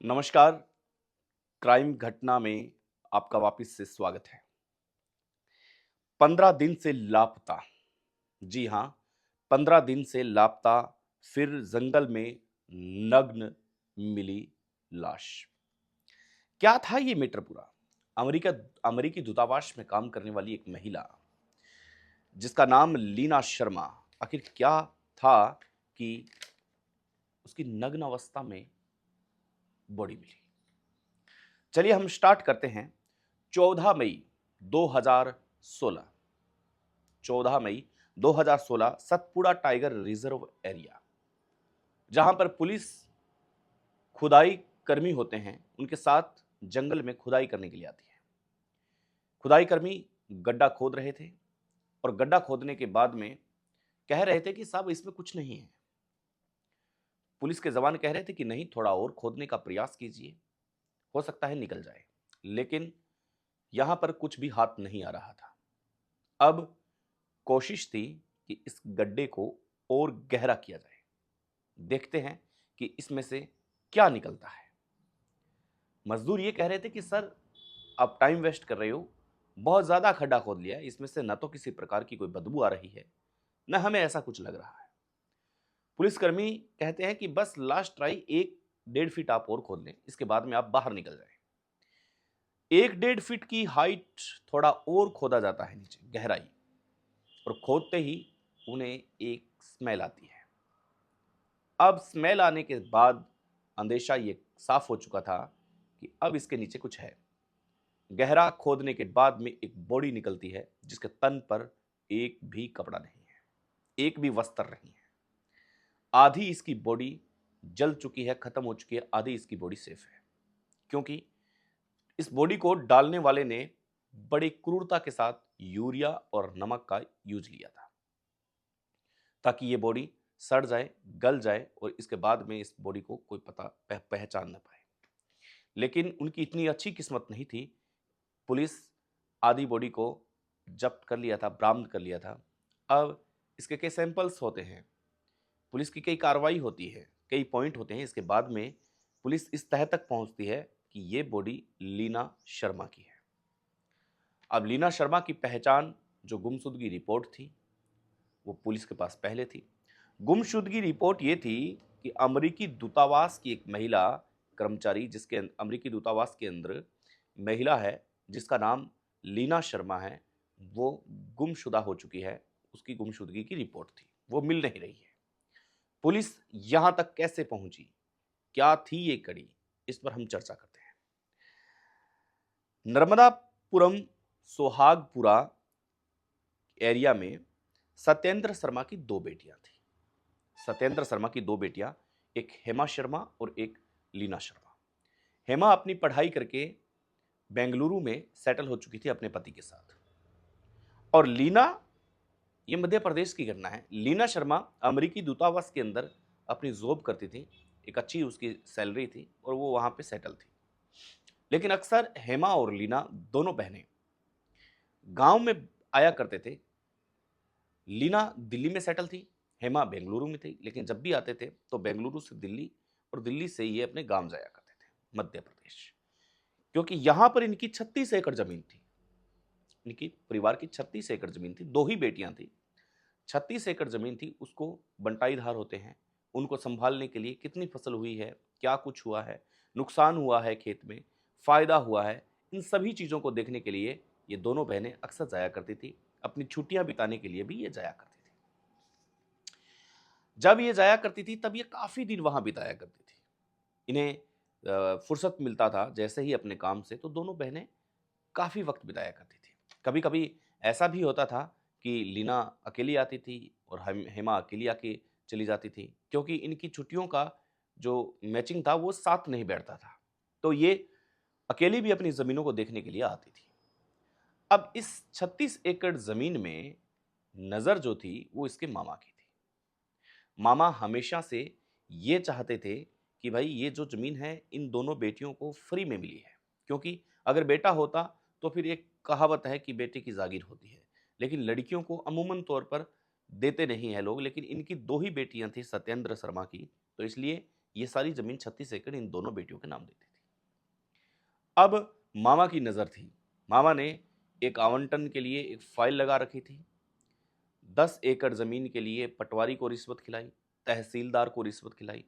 नमस्कार, क्राइम घटना में आपका वापस से स्वागत है। 15 दिन से लापता। जी हाँ, 15 दिन से लापता, फिर जंगल में नग्न मिली लाश। क्या था ये मैटर पूरा? अमेरिका अमेरिकी दूतावास में काम करने वाली एक महिला, जिसका नाम लीना शर्मा, आखिर क्या था कि उसकी नग्न अवस्था में बॉडी मिली? चलिए हम स्टार्ट करते हैं। 14 मई 2016, 14 मई 2016 सतपुड़ा टाइगर रिजर्व एरिया, जहां पर पुलिस खुदाई कर्मी होते हैं, उनके साथ जंगल में खुदाई करने के लिए आती है। खुदाई कर्मी गड्ढा खोद रहे थे और गड्ढा खोदने के बाद में कह रहे थे कि साहब इसमें कुछ नहीं है। पुलिस के जवान कह रहे थे कि नहीं, थोड़ा और खोदने का प्रयास कीजिए, हो सकता है निकल जाए। लेकिन यहां पर कुछ भी हाथ नहीं आ रहा था। अब कोशिश थी कि इस गड्ढे को और गहरा किया जाए। देखते हैं कि इसमें से क्या निकलता है। मजदूर ये कह रहे थे कि सर, आप टाइम वेस्ट कर रहे हो, बहुत ज्यादा खड्डा खोद लिया है, इसमें से न तो किसी प्रकार की कोई बदबू आ रही है, न हमें ऐसा कुछ लग रहा है। पुलिसकर्मी कहते हैं कि बस लास्ट ट्राई, 1-1.5 फीट आप और खोद लें, इसके बाद में आप बाहर निकल जाए। 1-1.5 फीट की हाइट थोड़ा और खोदा जाता है नीचे गहराई, और खोदते ही उन्हें एक स्मेल आती है। अब स्मेल आने के बाद अंदेशा ये साफ हो चुका था कि अब इसके नीचे कुछ है। गहरा खोदने के बाद में एक बॉडी निकलती है, जिसके तन पर एक भी कपड़ा नहीं है, एक भी वस्त्र नहीं है। आधी इसकी बॉडी जल चुकी है, खत्म हो चुकी है, आधी इसकी बॉडी सेफ है। क्योंकि इस बॉडी को डालने वाले ने बड़ी क्रूरता के साथ यूरिया और नमक का यूज लिया था, ताकि ये बॉडी सड़ जाए, गल जाए और इसके बाद में इस बॉडी को कोई पहचान ना पाए। लेकिन उनकी इतनी अच्छी किस्मत नहीं थी। पुलिस आधी बॉडी को जब्त कर लिया था, बरामद कर लिया था। अब इसके कई सैंपल्स होते हैं, पुलिस की कई कार्रवाई होती है, कई पॉइंट होते हैं। इसके बाद में पुलिस इस तह तक पहुंचती है कि ये बॉडी लीना शर्मा की है। अब लीना शर्मा की पहचान, जो गुमशुदगी रिपोर्ट थी, वो पुलिस के पास पहले थी। गुमशुदगी रिपोर्ट ये थी कि अमेरिकी दूतावास की एक महिला कर्मचारी, जिसके अमेरिकी दूतावास के अंदर महिला है जिसका नाम लीना शर्मा है, वो गुमशुदा हो चुकी है। उसकी गुमशुदगी की रिपोर्ट थी, वो मिल नहीं रही है। पुलिस यहां तक कैसे पहुंची, क्या थी ये कड़ी, इस पर हम चर्चा करते हैं। नर्मदापुरम सोहागपुरा एरिया में सत्येंद्र शर्मा की दो बेटियां थी। सत्येंद्र शर्मा की दो बेटियां, एक हेमा शर्मा और एक लीना शर्मा। हेमा अपनी पढ़ाई करके बेंगलुरु में सेटल हो चुकी थी अपने पति के साथ, और लीना, ये मध्य प्रदेश की घटना है, लीना शर्मा अमेरिकी दूतावास के अंदर अपनी जॉब करती थी, एक अच्छी उसकी सैलरी थी और वो वहां पे सेटल थी। लेकिन अक्सर हेमा और लीना दोनों बहनें गांव में आया करते थे। लीना दिल्ली में सेटल थी, हेमा बेंगलुरु में थी, लेकिन जब भी आते थे तो बेंगलुरु से दिल्ली और दिल्ली से ये अपने गांव जाया करते थे, मध्य प्रदेश। क्योंकि यहां पर इनकी 36 एकड़ जमीन थी। इनकी परिवार की 36 एकड़ जमीन थी, दो ही बेटियां थी। 36 एकड़ जमीन थी, उसको बंटाईदार होते हैं, उनको संभालने के लिए कितनी फसल हुई है, क्या कुछ हुआ है, नुकसान हुआ है खेत में, फायदा हुआ है, इन सभी चीज़ों को देखने के लिए ये दोनों बहनें अक्सर जाया करती थी। अपनी छुट्टियां बिताने के लिए भी ये जाया करती थी। जब ये जाया करती थी तब ये काफ़ी दिन वहाँ बिताया करती थी। इन्हें फुर्सत मिलता था जैसे ही अपने काम से, तो दोनों बहनें काफ़ी वक्त बिताया करती थी। कभी कभी ऐसा भी होता था कि लीना अकेली आती थी और हेमा अकेली आके चली जाती थी, क्योंकि इनकी छुट्टियों का जो मैचिंग था वो साथ नहीं बैठता था। तो ये अकेली भी अपनी ज़मीनों को देखने के लिए आती थी। अब इस 36 एकड़ ज़मीन में नज़र जो थी वो इसके मामा की थी। मामा हमेशा से ये चाहते थे कि भाई ये जो ज़मीन है इन दोनों बेटियों को फ्री में मिली है, क्योंकि अगर बेटा होता तो फिर एक कहावत है कि बेटे की जागीर होती है, लेकिन लड़कियों को अमूमन तौर पर देते नहीं हैं लोग। लेकिन इनकी दो ही बेटियां थी सत्येंद्र शर्मा की, तो इसलिए ये सारी जमीन 36 एकड़ इन दोनों बेटियों के नाम देती थी। अब मामा की नजर थी, मामा ने एक आवंटन के लिए एक फाइल लगा रखी थी। 10 एकड़ जमीन के लिए पटवारी को रिश्वत खिलाई, तहसीलदार को रिश्वत खिलाई,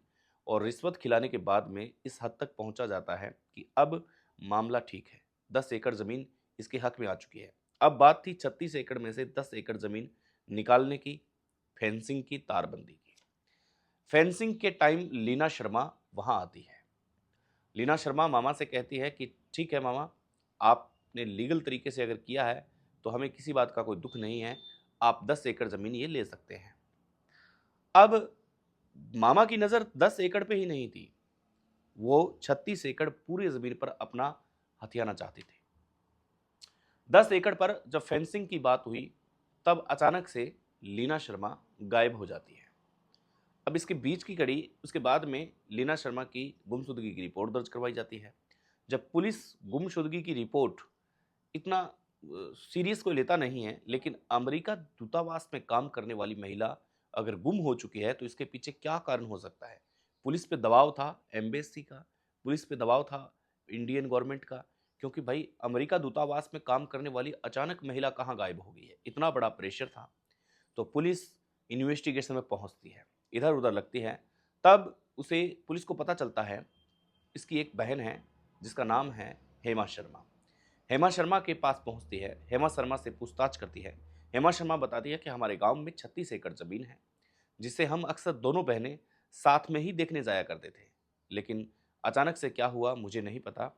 और रिश्वत खिलाने के बाद में इस हद तक पहुंचा जाता है कि अब मामला ठीक है, 10 एकड़ जमीन इसके हक में आ चुकी है। अब बात थी 36 एकड़ में से 10 एकड़ जमीन निकालने की, फेंसिंग की, तारबंदी की। फेंसिंग के टाइम लीना शर्मा वहां आती है। लीना शर्मा मामा से कहती है कि ठीक है मामा, आपने लीगल तरीके से अगर किया है तो हमें किसी बात का कोई दुख नहीं है, आप 10 एकड़ जमीन ये ले सकते हैं। अब मामा की नजर 10 एकड़ पे ही नहीं थी, वो 36 एकड़ पूरी जमीन पर अपना हथियाना चाहती थी। 10 एकड़ पर जब फेंसिंग की बात हुई तब अचानक से लीना शर्मा गायब हो जाती है। अब इसके बीच की कड़ी, उसके बाद में लीना शर्मा की गुमशुदगी की रिपोर्ट दर्ज करवाई जाती है। जब पुलिस गुमशुदगी की रिपोर्ट इतना सीरियस कोई लेता नहीं है, लेकिन अमेरिका दूतावास में काम करने वाली महिला अगर गुम हो चुकी है तो इसके पीछे क्या कारण हो सकता है। पुलिस पे दबाव था एम्बेसी का, पुलिस पे दबाव था इंडियन गवर्नमेंट का, क्योंकि भाई अमेरिका दूतावास में काम करने वाली अचानक महिला कहाँ गायब हो गई है, इतना बड़ा प्रेशर था। तो पुलिस इन्वेस्टिगेशन में पहुंचती है, इधर उधर लगती है। तब उसे पुलिस को पता चलता है इसकी एक बहन है जिसका नाम है हेमा शर्मा। हेमा शर्मा के पास पहुंचती है, हेमा शर्मा से पूछताछ करती है। हेमा शर्मा बताती है कि हमारे गांव में 36 एकड़ जमीन है, जिसे हम अक्सर दोनों बहनें साथ में ही देखने जाया करते थे, लेकिन अचानक से क्या हुआ मुझे नहीं पता।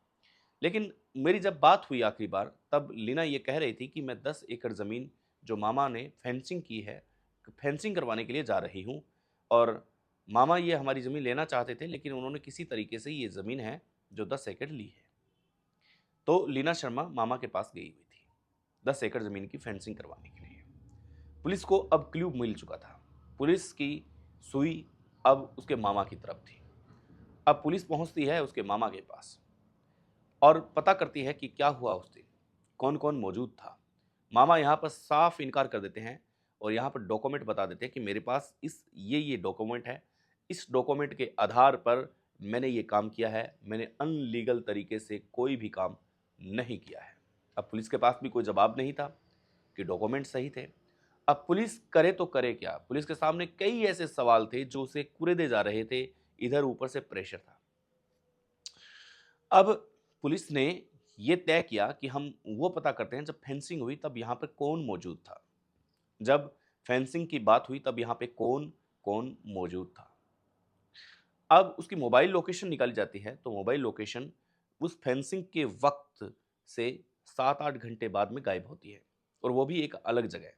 लेकिन मेरी जब बात हुई आखिरी बार तब लीना ये कह रही थी कि मैं 10 एकड़ ज़मीन जो मामा ने फेंसिंग की है, फेंसिंग करवाने के लिए जा रही हूँ, और मामा ये हमारी ज़मीन लेना चाहते थे लेकिन उन्होंने किसी तरीके से ये ज़मीन है जो 10 एकड़ ली है। तो लीना शर्मा मामा के पास गई हुई थी 10 एकड़ ज़मीन की फेंसिंग करवाने के लिए। पुलिस को अब क्लू मिल चुका था, पुलिस की सुई अब उसके मामा की तरफ थी। अब पुलिस पहुंचती है उसके मामा के पास और पता करती है कि क्या हुआ उस दिन, कौन कौन मौजूद था। मामा यहाँ पर साफ इनकार कर देते हैं और यहाँ पर डॉक्यूमेंट बता देते हैं कि मेरे पास ये डॉक्यूमेंट है, इस डॉक्यूमेंट के आधार पर मैंने ये काम किया है, मैंने अनलीगल तरीके से कोई भी काम नहीं किया है। अब पुलिस के पास भी कोई जवाब नहीं था कि डॉक्यूमेंट सही थे। अब पुलिस करे तो करे क्या, पुलिस के सामने कई ऐसे सवाल थे जो उसे कुरेदे जा रहे थे, इधर ऊपर से प्रेशर था। अब पुलिस ने ये तय किया कि हम वो पता करते हैं जब फेंसिंग हुई तब यहाँ पे कौन मौजूद था, जब फेंसिंग की बात हुई तब यहाँ पे कौन कौन मौजूद था। अब उसकी मोबाइल लोकेशन निकाली जाती है तो मोबाइल लोकेशन उस फेंसिंग के वक्त से 7-8 घंटे बाद में गायब होती है, और वो भी एक अलग जगह।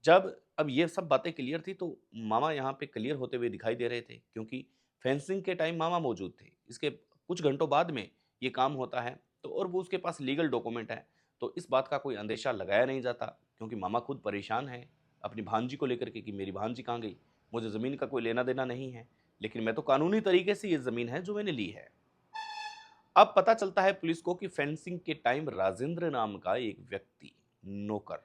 जब अब ये सब बातें क्लियर थी तो मामा यहाँ पे क्लियर होते हुए दिखाई दे रहे थे, क्योंकि फेंसिंग के टाइम मामा मौजूद थे, इसके कुछ घंटों बाद में ये काम होता है। तो और वो उसके पास लीगल डॉक्यूमेंट है, तो इस बात का कोई अंदेशा लगाया नहीं जाता, क्योंकि मामा खुद परेशान है अपनी भांजी को लेकर के कि मेरी भांजी कहाँ गई, मुझे ज़मीन का कोई लेना देना नहीं है, लेकिन मैं तो कानूनी तरीके से ये ज़मीन है जो मैंने ली है। अब पता चलता है पुलिस को कि फेंसिंग के टाइम राजेंद्र नाम का एक व्यक्ति, नौकर,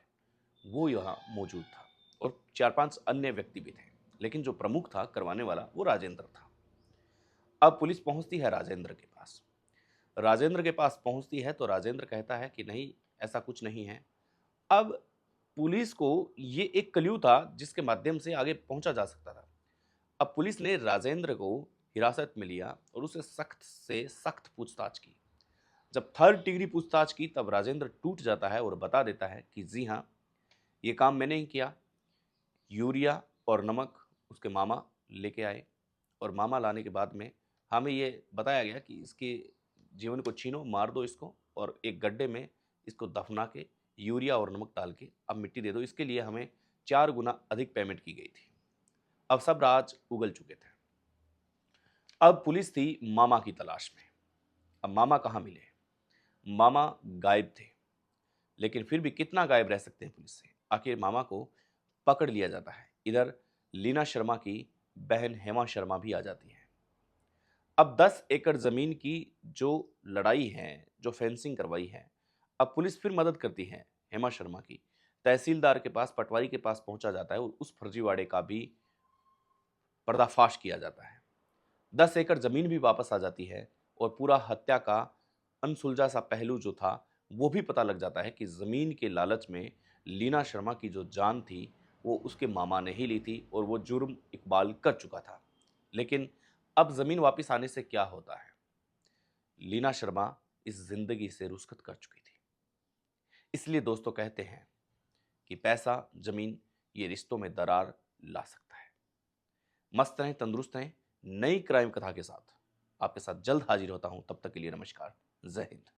वो यहाँ मौजूद था, और 4-5 अन्य व्यक्ति भी थे, लेकिन जो प्रमुख था करवाने वाला वो राजेंद्र था। अब पुलिस पहुंचती है राजेंद्र के पास, राजेंद्र के पास पहुंचती है तो राजेंद्र कहता है कि नहीं, ऐसा कुछ नहीं है। अब पुलिस को ये एक क्ल्यू था जिसके माध्यम से आगे पहुंचा जा सकता था। अब पुलिस ने राजेंद्र को हिरासत में लिया और उसे सख्त से सख्त पूछताछ की। जब 3rd डिग्री पूछताछ की तब राजेंद्र टूट जाता है और बता देता है कि जी हाँ, ये काम मैंने ही किया। यूरिया और नमक उसके मामा लेके आए, और मामा लाने के बाद में हमें ये बताया गया कि इसके जीवन को छीनो, मार दो इसको, और एक गड्ढे में इसको दफना के यूरिया और नमक डाल के अब मिट्टी दे दो। इसके लिए हमें 4 गुना अधिक पेमेंट की गई थी। अब सब राज उगल चुके थे। अब पुलिस थी मामा की तलाश में। अब मामा कहाँ मिले, मामा गायब थे, लेकिन फिर भी कितना गायब रह सकते हैं पुलिस से। आखिर मामा को पकड़ लिया जाता है। इधर लीना शर्मा की बहन हेमा शर्मा भी आ जाती है। अब 10 एकड़ जमीन की जो लड़ाई है, जो फेंसिंग करवाई है, अब पुलिस फिर मदद करती है हेमा शर्मा की। तहसीलदार के पास, पटवारी के पास पहुंचा जाता है और उस फर्जीवाड़े का भी पर्दाफाश किया जाता है। 10 एकड़ जमीन भी वापस आ जाती है और पूरा हत्या का अनसुलझा सा पहलू जो था वो भी पता लग जाता है कि जमीन के लालच में लीना शर्मा की जो जान थी वो उसके मामा ने ही ली थी और वो जुर्म इकबाल कर चुका था। लेकिन अब जमीन वापस आने से क्या होता है? लीना शर्मा इस जिंदगी से रुखसत कर चुकी थी। इसलिए दोस्तों कहते हैं कि पैसा, जमीन ये रिश्तों में दरार ला सकता है। मस्त रहें, तंदुरुस्त रहें। नई क्राइम कथा के साथ आपके साथ जल्द हाजिर होता हूं। तब तक के लिए नमस्कार। जय हिंद।